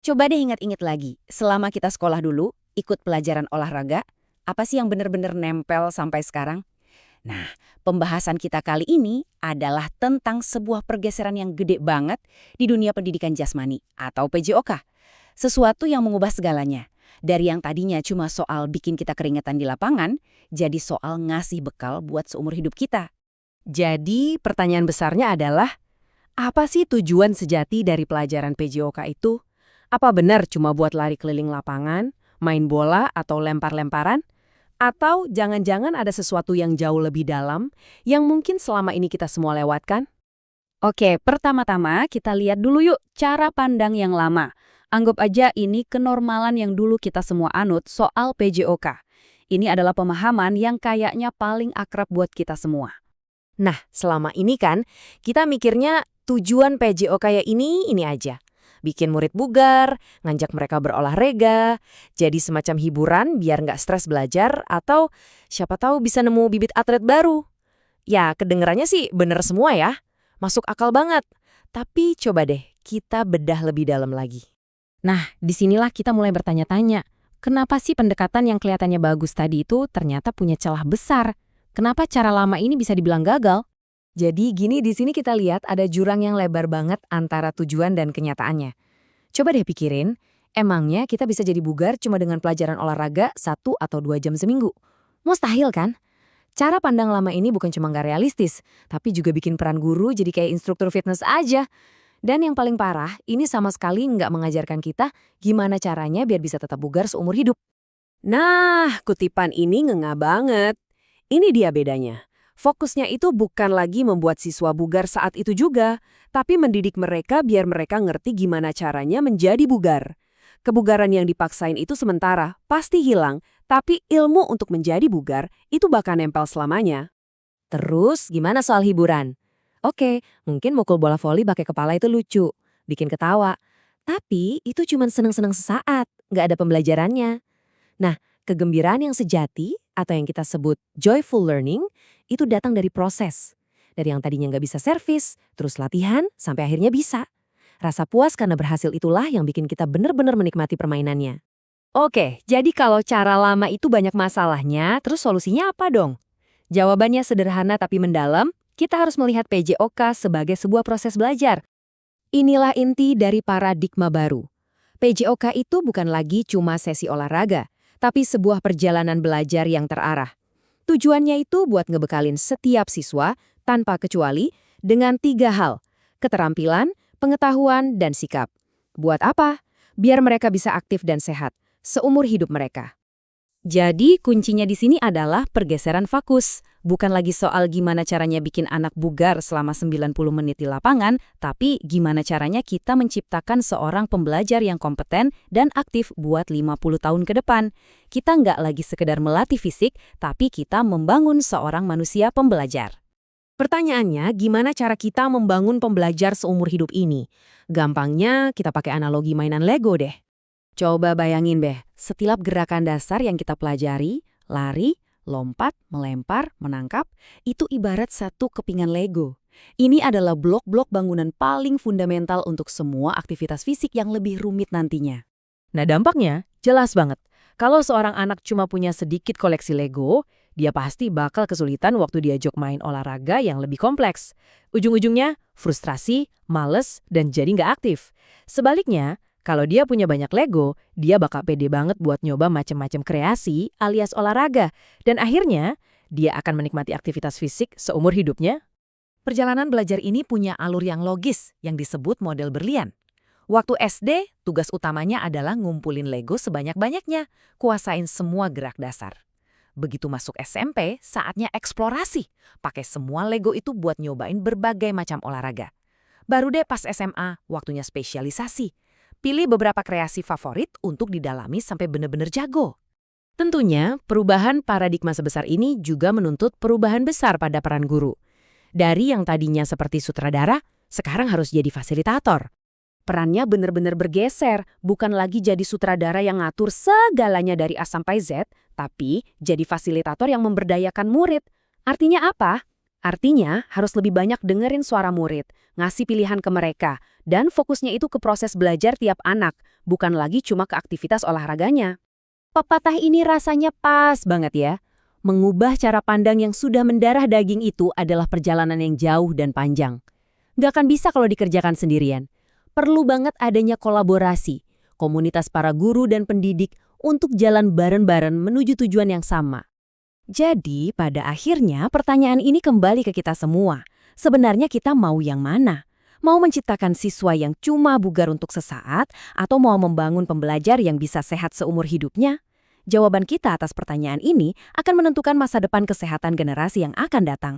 Coba deh ingat-ingat lagi, selama kita sekolah dulu, ikut pelajaran olahraga, apa sih yang benar-benar nempel sampai sekarang? Nah, pembahasan kita kali ini adalah tentang sebuah pergeseran yang gede banget di dunia pendidikan jasmani atau PJOK. Sesuatu yang mengubah segalanya. Dari yang tadinya cuma soal bikin kita keringetan di lapangan, jadi soal ngasih bekal buat seumur hidup kita. Jadi, pertanyaan besarnya adalah, apa sih tujuan sejati dari pelajaran PJOK itu? Apa benar cuma buat lari keliling lapangan, main bola, atau lempar-lemparan? Atau jangan-jangan ada sesuatu yang jauh lebih dalam yang mungkin selama ini kita semua lewatkan? Oke, pertama-tama kita lihat dulu yuk cara pandang yang lama. Anggap aja ini kenormalan yang dulu kita semua anut soal PJOK. Ini adalah pemahaman yang kayaknya paling akrab buat kita semua. Nah, selama ini kan kita mikirnya tujuan PJOK kayak ini aja. Bikin murid bugar, ngajak mereka berolahraga, jadi semacam hiburan biar nggak stres belajar, atau siapa tahu bisa nemu bibit atlet baru. Ya, kedengerannya sih bener semua ya. Masuk akal banget. Tapi coba deh kita bedah lebih dalam lagi. Nah, disinilah kita mulai bertanya-tanya, kenapa sih pendekatan yang kelihatannya bagus tadi itu ternyata punya celah besar? Kenapa cara lama ini bisa dibilang gagal? Jadi gini, di sini kita lihat ada jurang yang lebar banget antara tujuan dan kenyataannya. Coba deh pikirin, emangnya kita bisa jadi bugar cuma dengan pelajaran olahraga 1 atau 2 jam seminggu? Mustahil kan? Cara pandang lama ini bukan cuma nggak realistis, tapi juga bikin peran guru jadi kayak instruktur fitness aja. Dan yang paling parah, ini sama sekali nggak mengajarkan kita gimana caranya biar bisa tetap bugar seumur hidup. Nah, kutipan ini ngena banget. Ini dia bedanya. Fokusnya itu bukan lagi membuat siswa bugar saat itu juga, tapi mendidik mereka biar mereka ngerti gimana caranya menjadi bugar. Kebugaran yang dipaksain itu sementara, pasti hilang, tapi ilmu untuk menjadi bugar itu bakal nempel selamanya. Terus, gimana soal hiburan? Oke, mungkin mukul bola voli pakai kepala itu lucu, bikin ketawa. Tapi itu cuma seneng-seneng sesaat, nggak ada pembelajarannya. Nah, kegembiraan yang sejati atau yang kita sebut joyful learning itu datang dari proses. Dari yang tadinya nggak bisa servis, terus latihan, sampai akhirnya bisa. Rasa puas karena berhasil itulah yang bikin kita benar-benar menikmati permainannya. Oke, jadi kalau cara lama itu banyak masalahnya, terus solusinya apa dong? Jawabannya sederhana tapi mendalam, kita harus melihat PJOK sebagai sebuah proses belajar. Inilah inti dari paradigma baru. PJOK itu bukan lagi cuma sesi olahraga, tapi sebuah perjalanan belajar yang terarah. Tujuannya itu buat ngebekalin setiap siswa, tanpa kecuali, dengan 3 hal: keterampilan, pengetahuan, dan sikap. Buat apa? Biar mereka bisa aktif dan sehat seumur hidup mereka. Jadi kuncinya di sini adalah pergeseran fokus. Bukan lagi soal gimana caranya bikin anak bugar selama 90 menit di lapangan, tapi gimana caranya kita menciptakan seorang pembelajar yang kompeten dan aktif buat 50 tahun ke depan. Kita nggak lagi sekedar melatih fisik, tapi kita membangun seorang manusia pembelajar. Pertanyaannya, gimana cara kita membangun pembelajar seumur hidup ini? Gampangnya, kita pakai analogi mainan Lego deh. Coba bayangin deh, setiap gerakan dasar yang kita pelajari, lari, lompat, melempar, menangkap, itu ibarat satu kepingan Lego. Ini adalah blok-blok bangunan paling fundamental untuk semua aktivitas fisik yang lebih rumit nantinya. Nah, dampaknya jelas banget. Kalau seorang anak cuma punya sedikit koleksi Lego, dia pasti bakal kesulitan waktu diajak main olahraga yang lebih kompleks. Ujung-ujungnya frustrasi, males, dan jadi nggak aktif. Sebaliknya, kalau dia punya banyak Lego, dia bakal pede banget buat nyoba macam-macam kreasi alias olahraga. Dan akhirnya, dia akan menikmati aktivitas fisik seumur hidupnya. Perjalanan belajar ini punya alur yang logis yang disebut model berlian. Waktu SD, tugas utamanya adalah ngumpulin Lego sebanyak-banyaknya, kuasain semua gerak dasar. Begitu masuk SMP, saatnya eksplorasi. Pakai semua Lego itu buat nyobain berbagai macam olahraga. Baru deh pas SMA, waktunya spesialisasi. Pilih beberapa kreasi favorit untuk didalami sampai benar-benar jago. Tentunya, perubahan paradigma sebesar ini juga menuntut perubahan besar pada peran guru. Dari yang tadinya seperti sutradara, sekarang harus jadi fasilitator. Perannya benar-benar bergeser, bukan lagi jadi sutradara yang ngatur segalanya dari A sampai Z, tapi jadi fasilitator yang memberdayakan murid. Artinya apa? Artinya, harus lebih banyak dengerin suara murid, ngasih pilihan ke mereka, dan fokusnya itu ke proses belajar tiap anak, bukan lagi cuma ke aktivitas olahraganya. Pepatah ini rasanya pas banget ya. Mengubah cara pandang yang sudah mendarah daging itu adalah perjalanan yang jauh dan panjang. Nggak akan bisa kalau dikerjakan sendirian. Perlu banget adanya kolaborasi, komunitas para guru dan pendidik untuk jalan bareng-bareng menuju tujuan yang sama. Jadi, pada akhirnya pertanyaan ini kembali ke kita semua. Sebenarnya kita mau yang mana? Mau menciptakan siswa yang cuma bugar untuk sesaat atau mau membangun pembelajar yang bisa sehat seumur hidupnya? Jawaban kita atas pertanyaan ini akan menentukan masa depan kesehatan generasi yang akan datang.